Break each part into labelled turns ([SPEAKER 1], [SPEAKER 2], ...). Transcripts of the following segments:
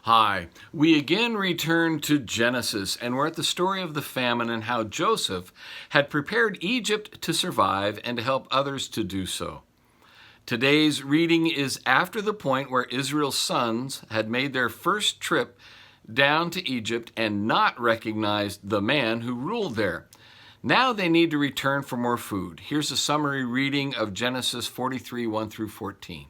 [SPEAKER 1] Hi, we again return to Genesis, and we're at the story of the famine and how Joseph had prepared Egypt to survive and to help others to do so. Today's reading is after the point where Israel's sons had made their first trip down to Egypt and not recognized the man who ruled there. Now they need to return for more food. Here's a summary reading of Genesis 43, 1 through 14.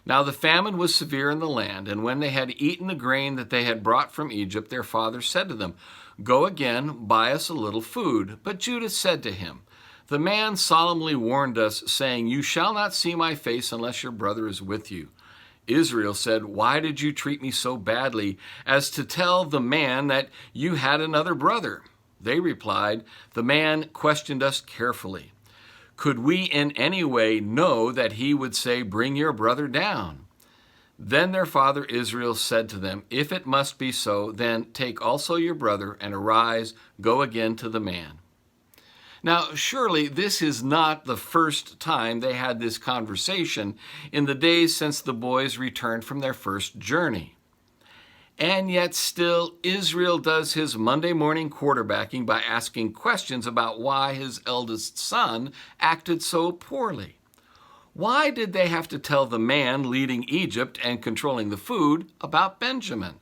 [SPEAKER 1] Now the famine was severe in the land, and when they had eaten the grain that they had brought from Egypt, their father said to them, "Go again, buy us a little food." But Judah said to him, "The man solemnly warned us, saying, 'You shall not see my face unless your brother is with you.'" Israel said, "Why did you treat me so badly as to tell the man that you had another brother?" They replied, "The man questioned us carefully. Could we in any way know that he would say, 'Bring your brother down'?" Then their father Israel said to them, "If it must be so, then take also your brother and arise, go again to the man." Now, surely this is not the first time they had this conversation in the days since the boys returned from their first journey. And yet still, Israel does his Monday morning quarterbacking by asking questions about why his eldest son acted so poorly. Why did they have to tell the man leading Egypt and controlling the food about Benjamin?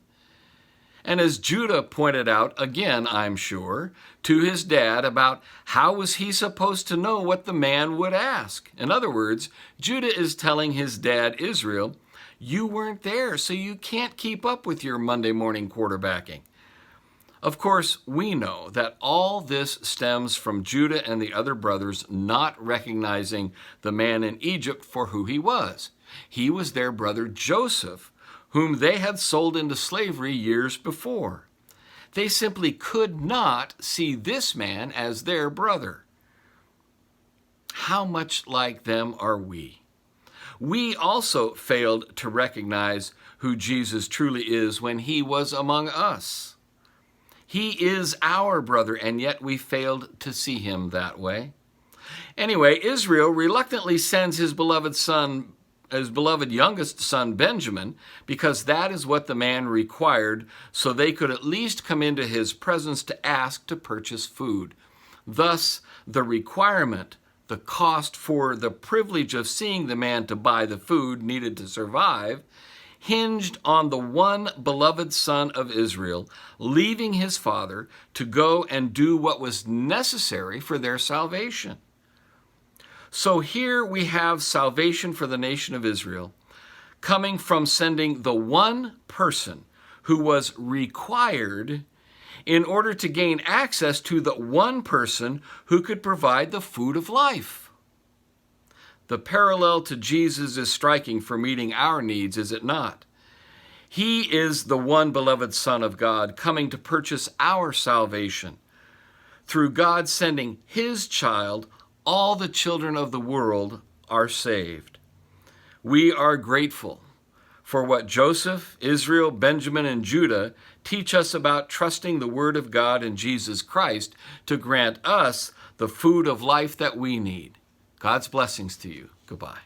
[SPEAKER 1] And as Judah pointed out, again, I'm sure, to his dad about how was he supposed to know what the man would ask? In other words, Judah is telling his dad, Israel, "You weren't there, so you can't keep up with your Monday morning quarterbacking." Of course, we know that all this stems from Judah and the other brothers not recognizing the man in Egypt for who he was. He was their brother Joseph, whom they had sold into slavery years before. They simply could not see this man as their brother. How much like them are we? We also failed to recognize who Jesus truly is when he was among us. He is our brother, and yet we failed to see him that way. Anyway, Israel reluctantly sends his beloved youngest son, Benjamin, because that is what the man required, so they could at least come into his presence to ask to purchase food. Thus, the requirement, the cost for the privilege of seeing the man to buy the food needed to survive, hinged on the one beloved son of Israel leaving his father to go and do what was necessary for their salvation. So here we have salvation for the nation of Israel coming from sending the one person who was required in order to gain access to the one person who could provide the food of life. The parallel to Jesus is striking for meeting our needs, is it not? He is the one beloved Son of God coming to purchase our salvation. Through God sending his child, all the children of the world are saved. We are grateful for what Joseph, Israel, Benjamin, and Judah teach us about trusting the Word of God in Jesus Christ to grant us the food of life that we need. God's blessings to you. Goodbye.